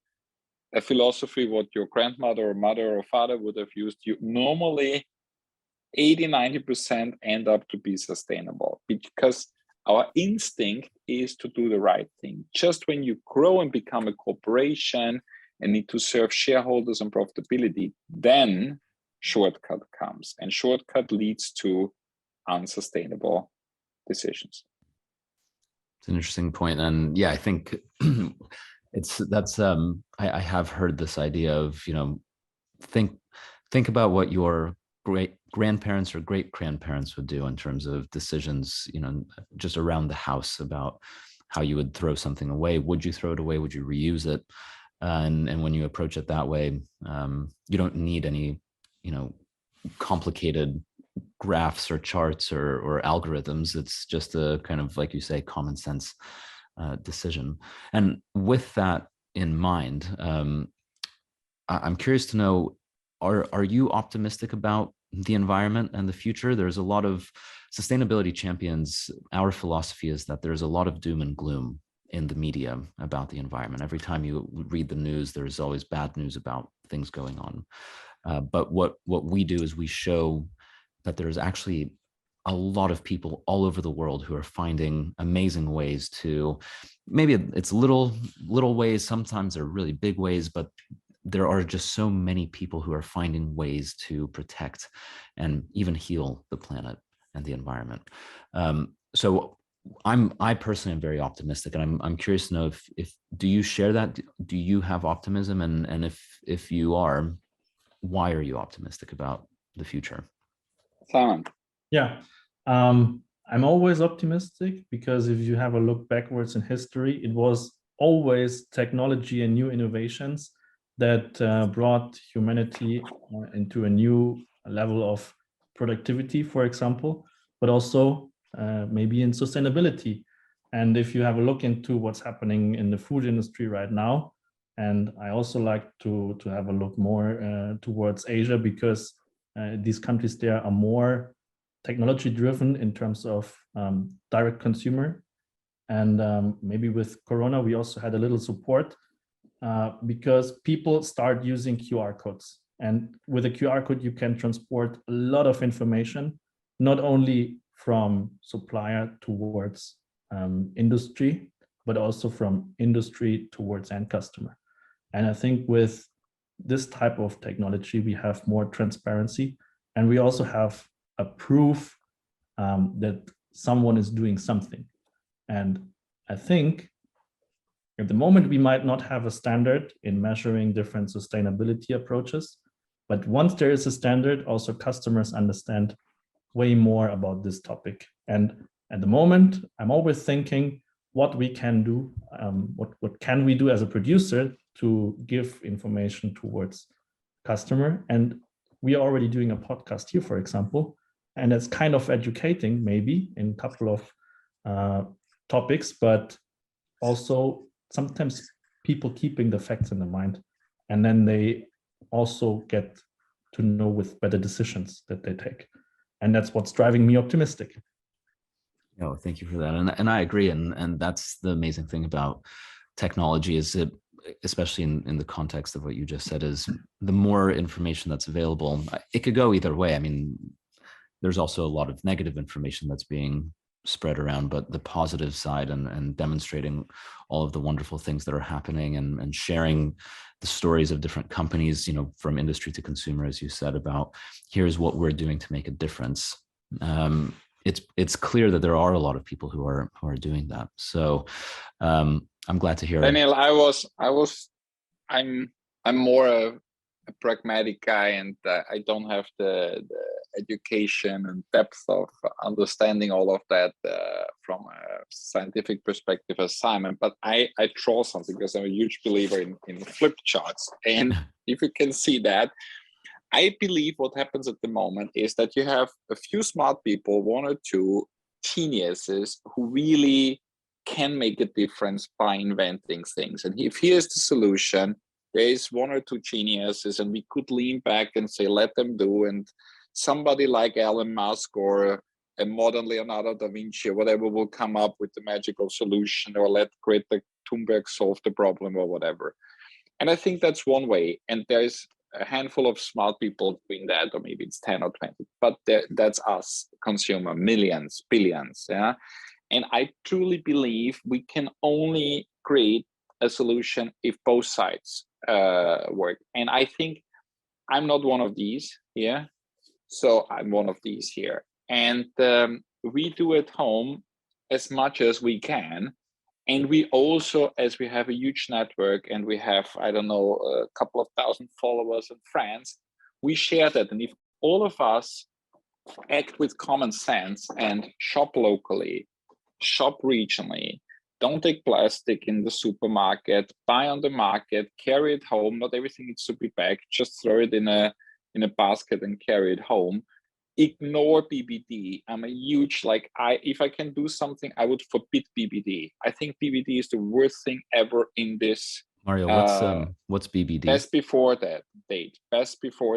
a philosophy what your grandmother or mother or father would have used, you normally 80-90% end up to be sustainable, because our instinct is to do the right thing. Just when you grow and become a corporation and need to serve shareholders and profitability, then shortcut comes, and shortcut leads to unsustainable decisions. It's an interesting point. And yeah, I think I have heard this idea of, think about what your great grandparents or great grandparents would do in terms of decisions, just around the house, about how you would throw something away. Would you throw it away? Would you reuse it? And when you approach it that way, you don't need any, complicated graphs or charts or algorithms. It's just a kind of, like you say, common sense decision. And with that in mind, I'm curious to know, are you optimistic about the environment and the future? There's a lot of sustainability champions. Our philosophy is that there's a lot of doom and gloom in the media about the environment. Every time you read the news, there's always bad news about things going on. But what we do is we show that there's actually a lot of people all over the world who are finding amazing ways to, maybe it's little ways, sometimes they're really big ways, but there are just so many people who are finding ways to protect and even heal the planet and the environment. So I personally am very optimistic, and I'm curious to know if do you share that? Do you have optimism? And if you are, why are you optimistic about the future? Simon. Yeah, I'm always optimistic, because if you have a look backwards in history, it was always technology and new innovations that brought humanity into a new level of productivity, for example, but also maybe in sustainability. And if you have a look into what's happening in the food industry right now, and I also like to have a look more towards Asia, because these countries there are more technology driven in terms of direct consumer. And maybe with Corona, we also had a little support because people start using QR codes. And with a QR code, you can transport a lot of information, not only from supplier towards industry, but also from industry towards end customer. And I think with this type of technology, we have more transparency, and we also have a proof that someone is doing something. And I think at the moment, we might not have a standard in measuring different sustainability approaches, but once there is a standard, also customers understand way more about this topic. And at the moment, I'm always thinking what we can do, what can we do as a producer to give information towards customer. And we are already doing a podcast here, for example, and it's kind of educating maybe in a couple of topics, but also sometimes people keeping the facts in their mind, and then they also get to know with better decisions that they take. And that's what's driving me optimistic. Oh, thank you for that. And I agree. And that's the amazing thing about technology, is it, especially in the context of what you just said, is the more information that's available, it could go either way. I mean, there's also a lot of negative information that's being spread around, but the positive side and demonstrating all of the wonderful things that are happening and sharing the stories of different companies, from industry to consumer, as you said, about here's what we're doing to make a difference. It's clear that there are a lot of people who are doing that. So I'm glad to hear. Daniel, I'm more a pragmatic guy, and I don't have the education and depth of understanding all of that from a scientific perspective as Simon, but I draw something because I'm a huge believer in flip charts. And if you can see that, I believe what happens at the moment is that you have a few smart people, one or two geniuses who really can make a difference by inventing things. And if here's the solution, there is one or two geniuses, and we could lean back and say, let them do. And somebody like Elon Musk or a modern Leonardo da Vinci or whatever will come up with the magical solution, or let Greta Thunberg solve the problem or whatever. And I think that's one way. And there's a handful of smart people doing that, or maybe it's 10 or 20, but that's us, consumer, millions, billions. Yeah. And I truly believe we can only create a solution if both sides work. And I think I'm not one of these here. So I'm one of these here. And we do at home as much as we can. And we also, as we have a huge network and we have, I don't know, a couple of thousand followers and friends, we share that. And if all of us act with common sense and shop locally, shop regionally, don't take plastic in the supermarket, buy on the market, carry it home. Not everything needs to be packed. Just throw it in a basket and carry it home. Ignore BBD. I'm a huge, if I can do something, I would forbid BBD. I think BBD is the worst thing ever in this. Mario, what's BBD? Best before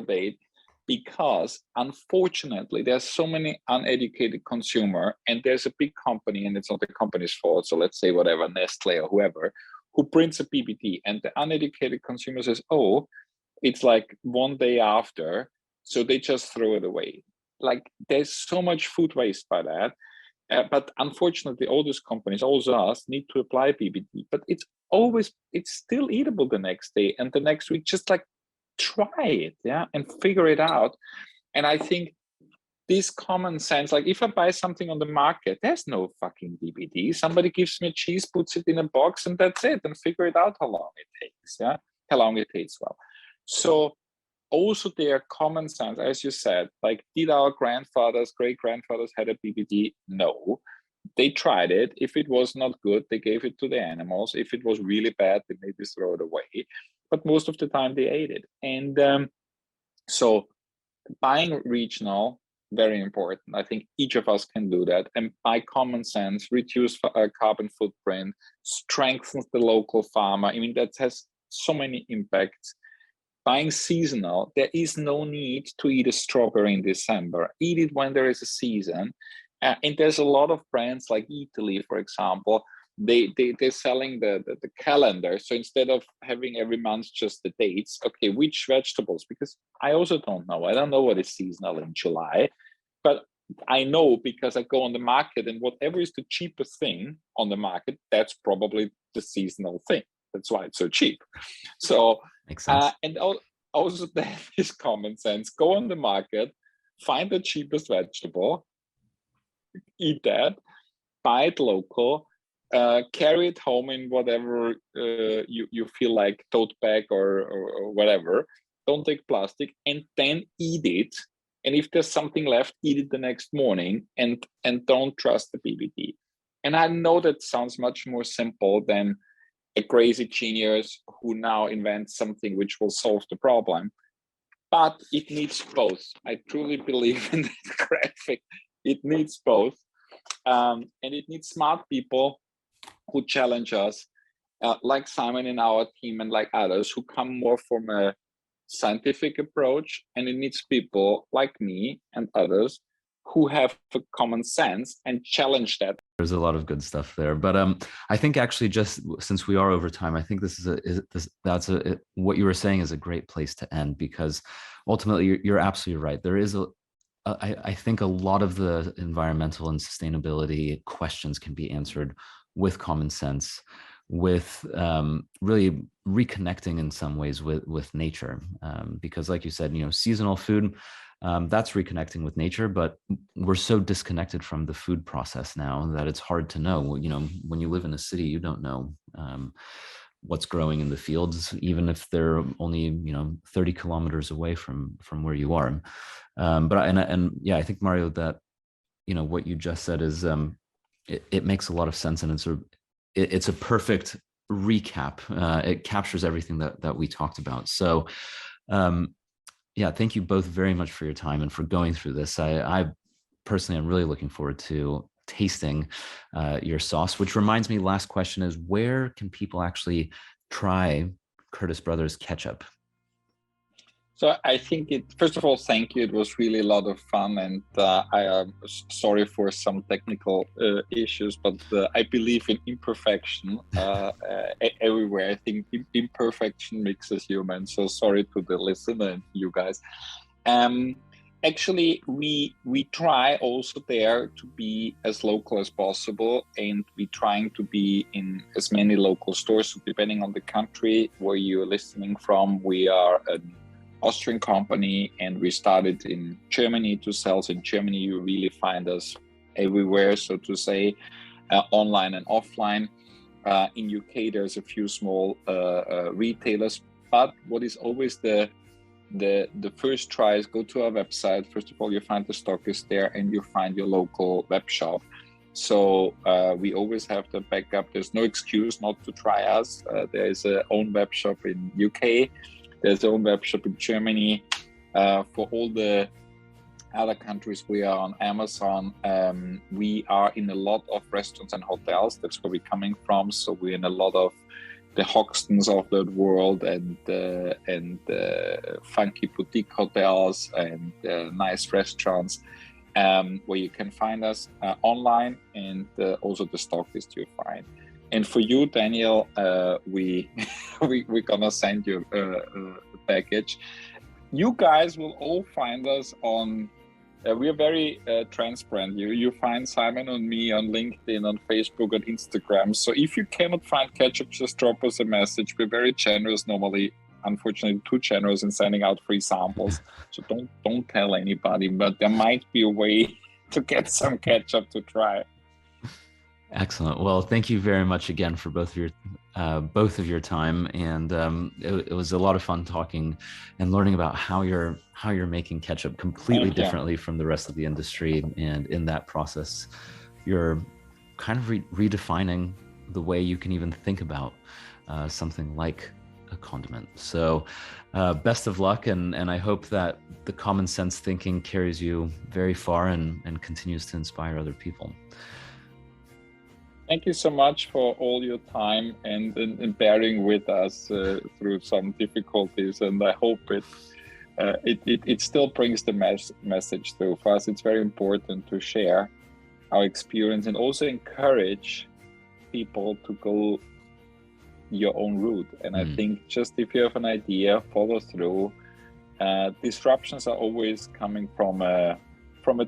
date, because unfortunately there's so many uneducated consumer, and there's a big company, and it's not the company's fault. So let's say whatever, Nestle or whoever, who prints a BBD, and the uneducated consumer says, oh, it's like one day after, so they just throw it away. Like there's so much food waste by that. But unfortunately, all these companies, also us, need to apply BBD, but it's still eatable the next day and the next week. Just like try it, yeah, and figure it out. And I think this common sense, like if I buy something on the market, there's no fucking BBD. Somebody gives me cheese, puts it in a box, and that's it, and figure it out how long it takes, yeah, how long it takes. Well, so also their common sense, as you said, like did our grandfathers, great grandfathers had a BBD? No. They tried it. If it was not good, they gave it to the animals. If it was really bad, they maybe throw it away. But most of the time they ate it. And so buying regional, very important. I think each of us can do that. And by common sense, reduce carbon footprint, strengthens the local farmer. I mean, that has so many impacts. Buying seasonal, there is no need to eat a strawberry in December. Eat it when there is a season. And there's a lot of brands like Italy, for example, they're selling the calendar. So instead of having every month just the dates, okay, which vegetables? Because I also don't know. I don't know what is seasonal in July, but I know because I go on the market, and whatever is the cheapest thing on the market, that's probably the seasonal thing. That's why it's so cheap. So, makes sense. And also that is common sense. Go on the market, find the cheapest vegetable, eat that, buy it local, carry it home in whatever you feel like, tote bag or whatever. Don't take plastic, and then eat it. And if there's something left, eat it the next morning, and don't trust the BBD. And I know that sounds much more simple than a crazy genius who now invents something which will solve the problem. But it needs both. I truly believe in that graphic. It needs both. And it needs smart people who challenge us, like Simon in our team and like others who come more from a scientific approach. And it needs people like me and others who have a common sense and challenge that. There's a lot of good stuff there, but I think actually, just since we are over time, I think what you were saying is a great place to end, because ultimately you're absolutely right. There is I think a lot of the environmental and sustainability questions can be answered with common sense, with really reconnecting in some ways with nature, because like you said, seasonal food, that's reconnecting with nature, but we're so disconnected from the food process now that it's hard to know. When you live in a city, you don't know what's growing in the fields, even if they're only 30 kilometers away from where you are. I think, Mario, that what you just said is it makes a lot of sense, and it's a perfect recap. It captures everything that we talked about. So thank you both very much for your time and for going through this. I personally am really looking forward to tasting your sauce, which reminds me, last question is, where can people actually try Curtice Brothers ketchup? So I think first of all, thank you. It was really a lot of fun, and I am sorry for some technical issues, but I believe in imperfection everywhere. I think imperfection makes us human. So sorry to the listener and you guys. Actually, we try also there to be as local as possible, and we trying to be in as many local stores. So depending on the country where you're listening from, we are an Austrian company, and we started in Germany to sell. So in Germany, you really find us everywhere, so to say, online and offline. In UK, there's a few small retailers, but what is always the first try is go to our website. First of all, you find the stock is there, and you find your local web shop. So we always have the backup. There's no excuse not to try us. There is a own web shop in UK. There's our own web shop in Germany. For all the other countries, we are on Amazon. We are in a lot of restaurants and hotels. That's where we're coming from. So we're in a lot of the Hoxtons of the world, and funky boutique hotels and nice restaurants where you can find us online, and also the stock is to find. And for you, Daniel, we're gonna send you a package. You guys will all find us on. We are very transparent. You find Simon and me on LinkedIn, on Facebook, on Instagram. So if you cannot find ketchup, just drop us a message. We're very generous normally. Unfortunately, too generous in sending out free samples. So don't tell anybody. But there might be a way to get some ketchup to try. Excellent. Well, thank you very much again for both of your time, and it was a lot of fun talking and learning about how you're making ketchup completely differently from the rest of the industry, and in that process, you're kind of redefining the way you can even think about something like a condiment. So, best of luck, and I hope that the common sense thinking carries you very far and continues to inspire other people. Thank you so much for all your time and bearing with us through some difficulties. And I hope it still brings the message through. For us, it's very important to share our experience and also encourage people to go your own route. And I think just if you have an idea, follow through. Disruptions are always coming from a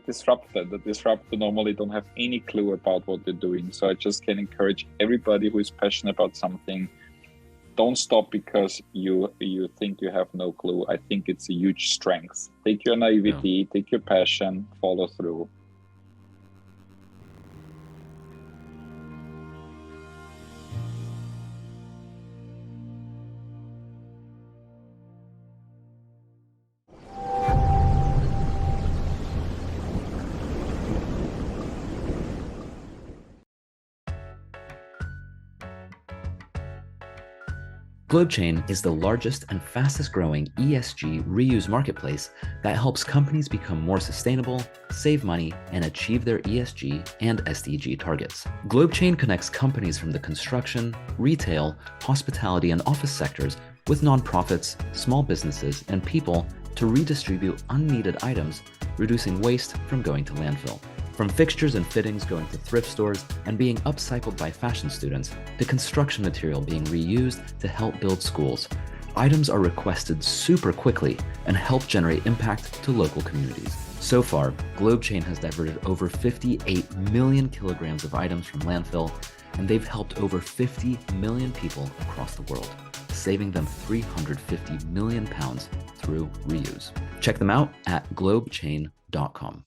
disruptor. The disruptor normally don't have any clue about what they're doing. So I just can encourage everybody who is passionate about something, don't stop because you think you have no clue. I think it's a huge strength. Take your naivety, take your passion, follow through. GlobeChain is the largest and fastest growing ESG reuse marketplace that helps companies become more sustainable, save money, and achieve their ESG and SDG targets. GlobeChain connects companies from the construction, retail, hospitality, and office sectors with nonprofits, small businesses, and people to redistribute unneeded items, reducing waste from going to landfill. From fixtures and fittings going to thrift stores and being upcycled by fashion students, to construction material being reused to help build schools, items are requested super quickly and help generate impact to local communities. So far, GlobeChain has diverted over 58 million kilograms of items from landfill, and they've helped over 50 million people across the world, saving them 350 million pounds through reuse. Check them out at globechain.com.